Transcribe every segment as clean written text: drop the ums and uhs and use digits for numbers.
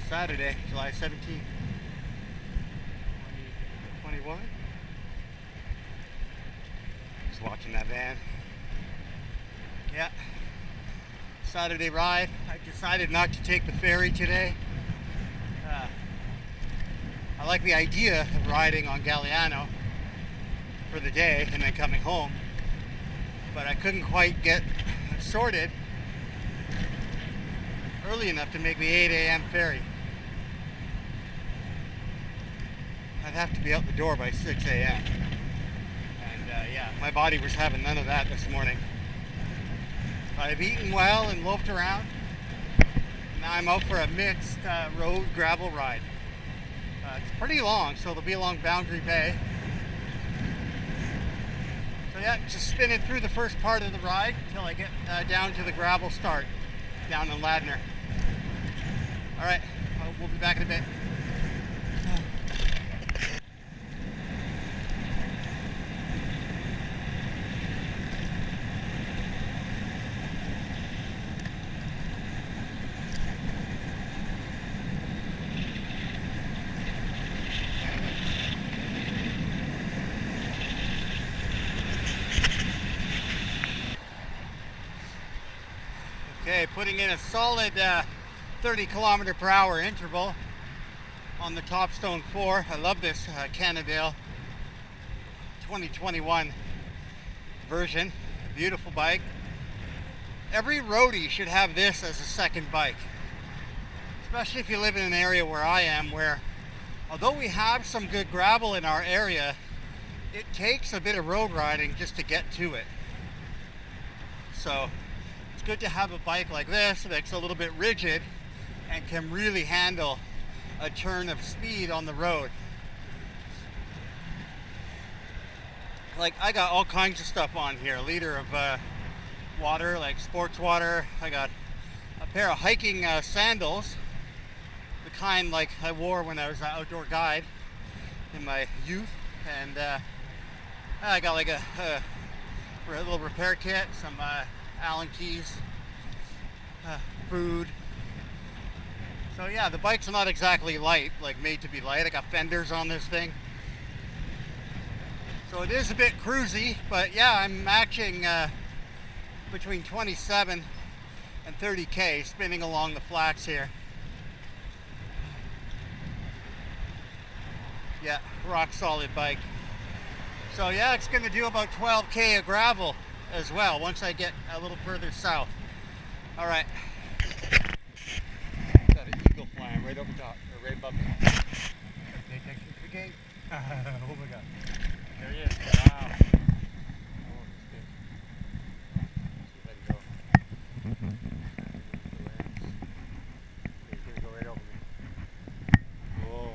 Saturday, July 17th, 2021. Just watching that van. Yeah, Saturday ride. I decided not to take the ferry today. I like the idea of riding on Galliano for the day and then coming home, but I couldn't quite get sorted early enough to make the 8 a.m. ferry. I'd have to be out the door by 6 a.m. And yeah, my body was having none of that this morning. I've eaten well and loafed around. Now I'm out for a mixed road gravel ride. It's pretty long, so it'll be along Boundary Bay. So yeah, just spinning through the first part of the ride until I get down to the gravel start down in Ladner. All right, we'll be back in a bit. Okay, putting in a solid 30 kilometer per hour interval on the Topstone 4. I love this Cannondale 2021 version. Beautiful bike. Every roadie should have this as a second bike, especially if you live in an area where I am, where although we have some good gravel in our area, it takes a bit of road riding just to get to it. So it's good to have a bike like this that's a little bit rigid and can really handle a turn of speed on the road. Like, I got all kinds of stuff on here. A liter of water, like sports water. I got a pair of hiking sandals, the kind like I wore when I was an outdoor guide in my youth. And I got like a little repair kit, some Allen keys, food. So yeah, the bike's not exactly light, like made to be light. I got fenders on this thing. So it is a bit cruisy, but yeah, I'm matching between 27 and 30K spinning along the flats here. Yeah, rock solid bike. So yeah, it's gonna do about 12K of gravel as well once I get a little further south. All right. Got an eagle flying right over top, or right above me. Pay attention to the gate. Oh my God. There he is. Wow. Oh, that's good. Let's see if I can go. He's gonna go right over me. Whoa.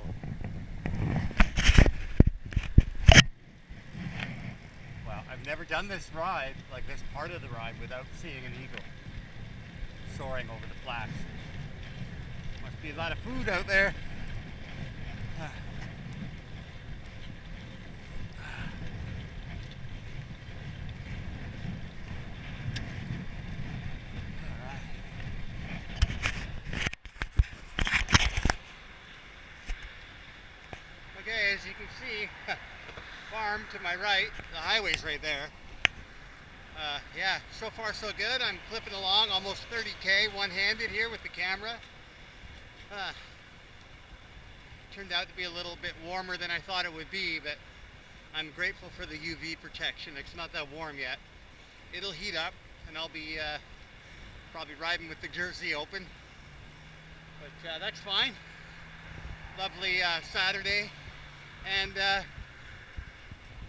I've never done this ride, like this part of the ride, without seeing an eagle soaring over the flats. Must be a lot of food out there. Okay, as you can see, farm to my right, the highway's right there. Yeah, so far so good. I'm clipping along almost 30K one-handed here with the camera. Turned out to be a little bit warmer than I thought it would be, but I'm grateful for the UV protection. It's not that warm yet. It'll heat up and I'll be probably riding with the jersey open, but that's fine. Lovely Saturday, and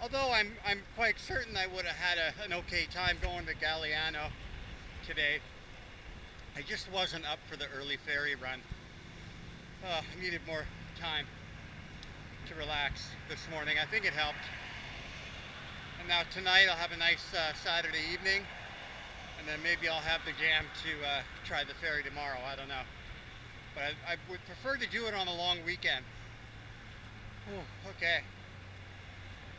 although I'm quite certain I would have had an okay time going to Galliano today, I just wasn't up for the early ferry run. I needed more time to relax this morning. I think it helped. And now tonight I'll have a nice Saturday evening, and then maybe I'll have the jam to try the ferry tomorrow. I don't know. But I would prefer to do it on a long weekend. Ooh, okay.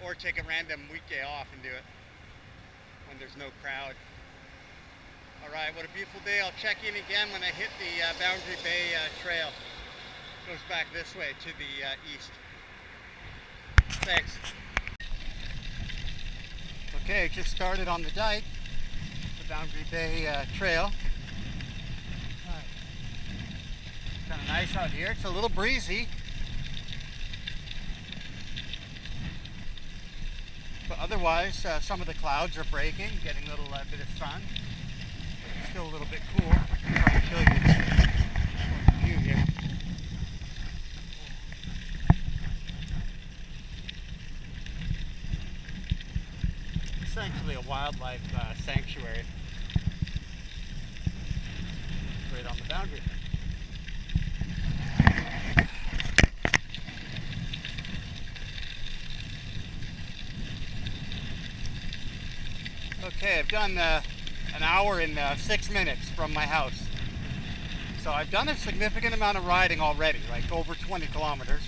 Or take a random weekday off and do it when there's no crowd. All right, what a beautiful day. I'll check in again when I hit the Boundary Bay trail. Goes back this way to the east. Thanks. Okay, just started on the dike, the Boundary Bay Trail. It's kind of nice out here. It's a little breezy, but otherwise some of the clouds are breaking, getting a little bit of sun. It's still a little bit cool. I'll try to show you the view here. Essentially a wildlife sanctuary right on the boundary. Okay, I've done an hour and 6 minutes from my house. So I've done a significant amount of riding already, like over 20 kilometers.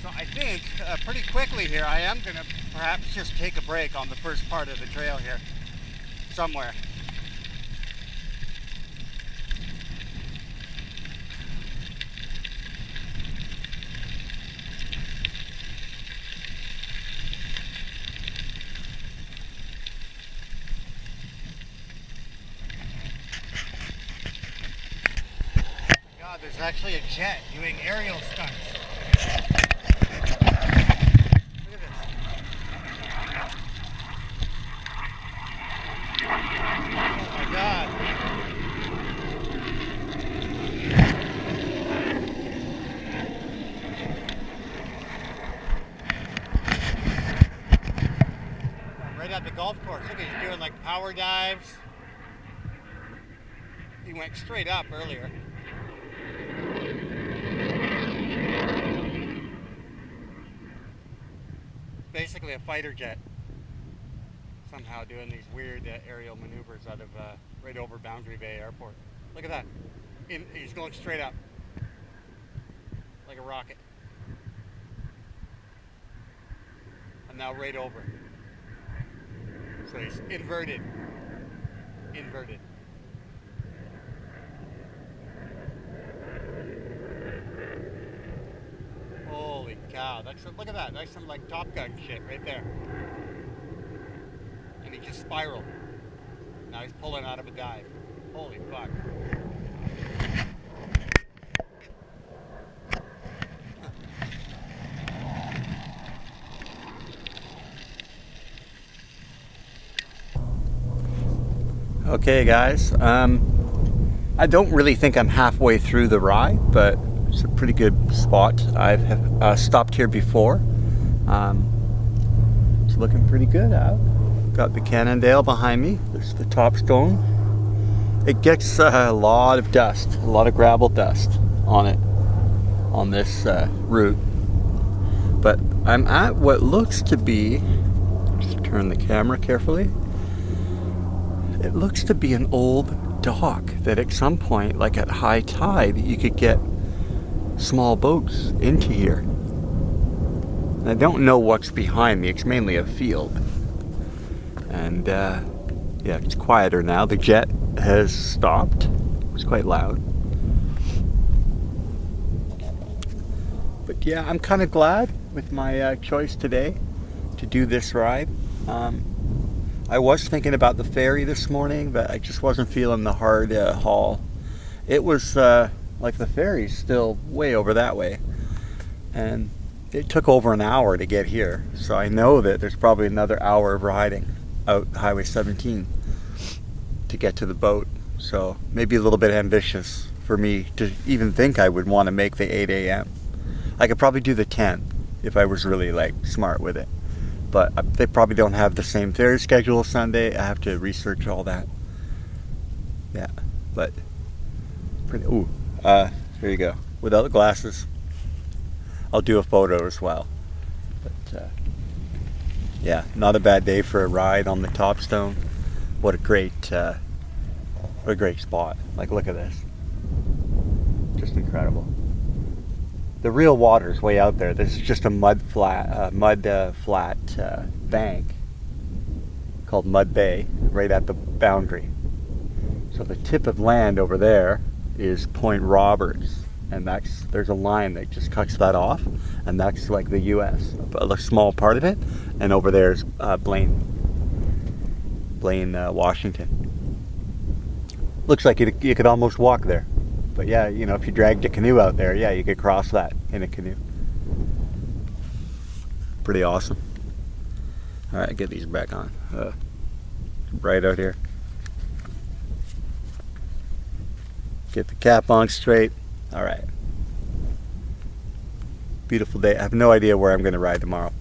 So I think pretty quickly here I am going to perhaps just take a break on the first part of the trail here, somewhere. God, there's actually a jet doing aerial stunts. At the golf course. Look, he's doing like power dives. He went straight up earlier. Basically a fighter jet. Somehow doing these weird aerial maneuvers out of right over Boundary Bay Airport. Look at that. He's going straight up. Like a rocket. And now right over. So he's inverted. Inverted. Holy cow. Look at that. That's some like Top Gun shit right there. And he just spiraled. Now he's pulling out of a dive. Holy fuck. Okay guys, I don't really think I'm halfway through the ride, but it's a pretty good spot. I've stopped here before. It's looking pretty good out. Got the Cannondale behind me. There's the Topstone. It gets a lot of dust, a lot of gravel dust on it, on this route. But I'm at what looks to be, just turn the camera carefully. It looks to be an old dock that at some point, like at high tide, you could get small boats into here. I don't know what's behind me. It's mainly a field. And yeah, it's quieter now. The jet has stopped. It was quite loud. But yeah, I'm kind of glad with my choice today to do this ride. I was thinking about the ferry this morning, but I just wasn't feeling the hard haul. It was like the ferry's still way over that way, and it took over an hour to get here, so I know that there's probably another hour of riding out Highway 17 to get to the boat. So maybe a little bit ambitious for me to even think I would want to make the 8 a.m. I could probably do the 10 if I was really like smart with it. But they probably don't have the same ferry schedule Sunday. I have to research all that. Yeah, but pretty. Ooh, here you go. Without the glasses, I'll do a photo as well. But yeah, not a bad day for a ride on the Topstone. What a great spot. Like, look at this. Just incredible. The real water's way out there. This is just a mud flat bank called Mud Bay, right at the boundary. So the tip of land over there is Point Roberts, and there's a line that just cuts that off, and that's like the U.S., a small part of it, and over there's Blaine, Washington. Looks like you could almost walk there, but yeah, you know, if you dragged a canoe out there, yeah, you could cross that in a canoe. Pretty awesome. All right, get these back on. Bright out here. Get the cap on straight. All right. Beautiful day. I have no idea where I'm going to ride tomorrow.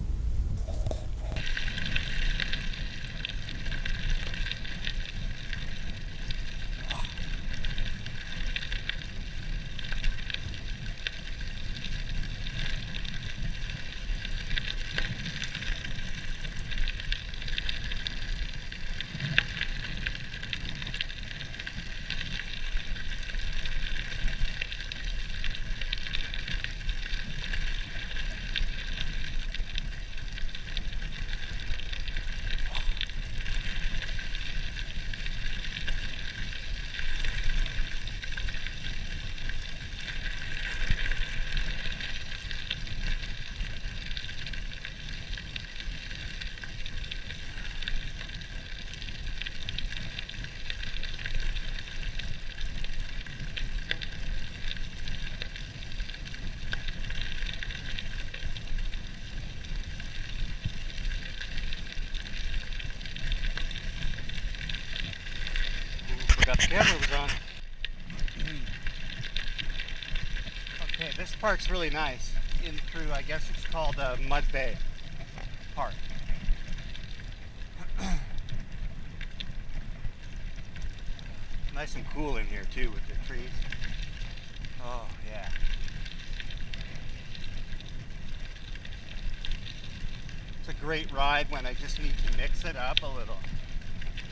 Forgot the camera was on. Okay, this park's really nice. In through, I guess it's called Mud Bay Park. Nice and cool in here too with the trees. Oh yeah. It's a great ride when I just need to mix it up a little.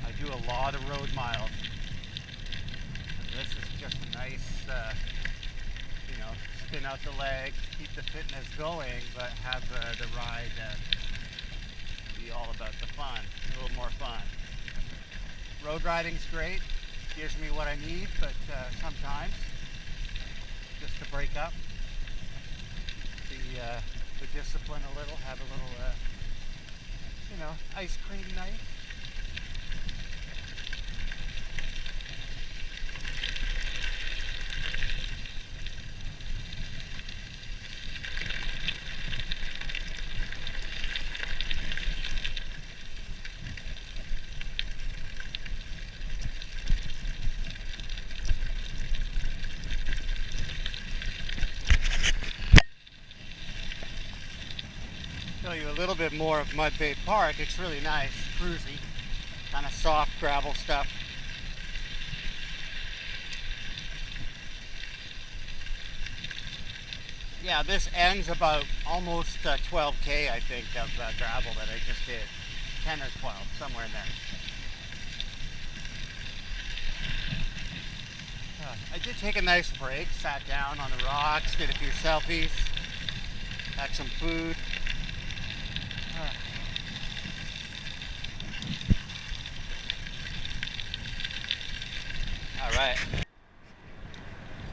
I do a lot of road miles. This is just a nice, you know, spin out the legs, keep the fitness going, but have the ride be all about the fun, a little more fun. Road riding's great, gives me what I need, but sometimes, just to break up the discipline a little, have a little, you know, ice cream night. Show you a little bit more of Mud Bay Park. It's really nice, cruisy, kind of soft gravel stuff. Yeah, this ends about almost 12K, I think, of gravel that I just did. 10 or 12, somewhere in there. I did take a nice break, sat down on the rocks, did a few selfies, had some food. All right.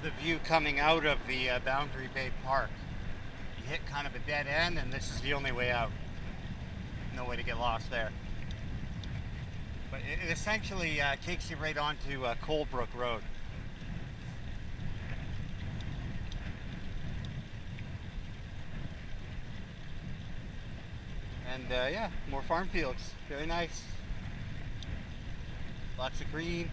The view coming out of the Boundary Bay Park. You hit kind of a dead end, and this is the only way out. No way to get lost there. But it essentially takes you right onto Colebrook Road. And yeah, more farm fields. Very nice. Lots of green.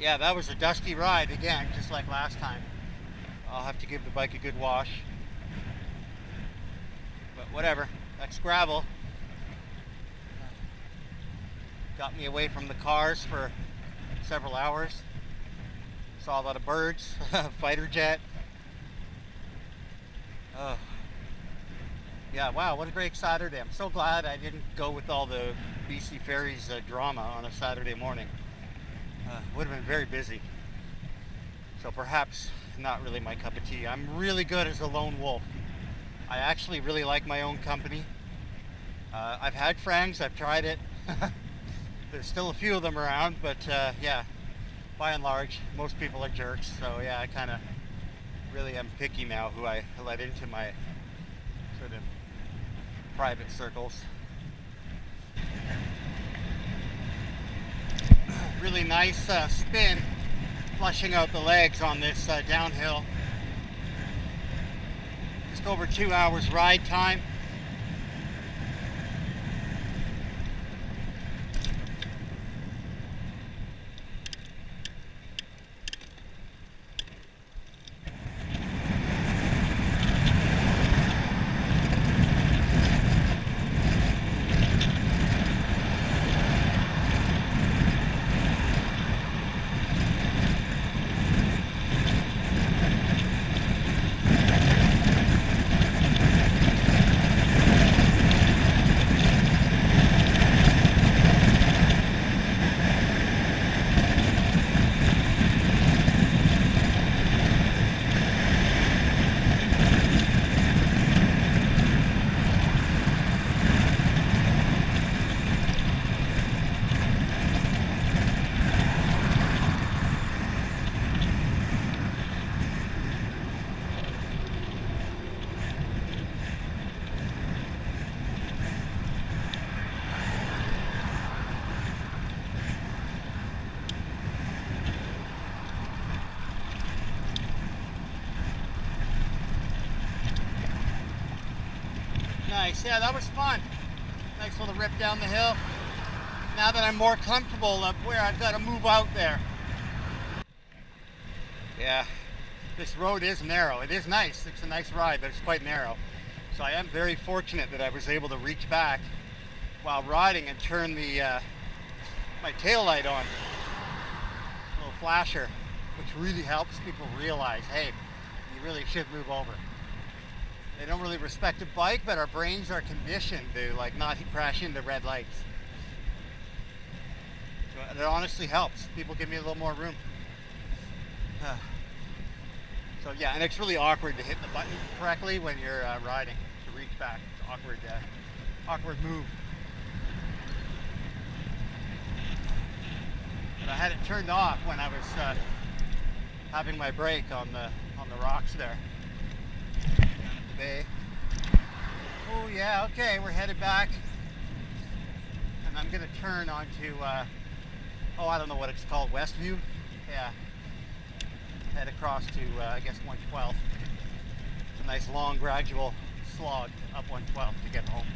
Yeah, that was a dusty ride again, just like last time. I'll have to give the bike a good wash. But whatever, that's gravel. Got me away from the cars for several hours. Saw a lot of birds, fighter jet. Oh. Yeah, wow, what a great Saturday. I'm so glad I didn't go with all the BC Ferries drama on a Saturday morning. Would have been very busy. So perhaps not really my cup of tea. I'm really good as a lone wolf. I actually really like my own company. I've had friends, I've tried it. There's still a few of them around, but yeah, by and large, most people are jerks. So yeah, I kind of really am picky now who I let into my sort of private circles. Really nice spin, flushing out the legs on this downhill. Just over 2 hours ride time. Nice, yeah, that was fun. Nice little rip down the hill. Now that I'm more comfortable up where I've got to move out there. Yeah, this road is narrow. It is nice. It's a nice ride, but it's quite narrow. So I am very fortunate that I was able to reach back while riding and turn the my tail light on. A little flasher, which really helps people realize, hey, you really should move over. They don't really respect a bike, but our brains are conditioned to like not crash into red lights. So it honestly helps. People give me a little more room. So yeah, and it's really awkward to hit the button correctly when you're riding, to reach back. It's awkward, awkward move. But I had it turned off when I was having my break on the rocks there. Bay. Oh yeah, okay, we're headed back, and I'm gonna turn onto oh, I don't know what it's called, Westview. Yeah, head across to I guess 112. It's a nice long gradual slog up 112 to get home.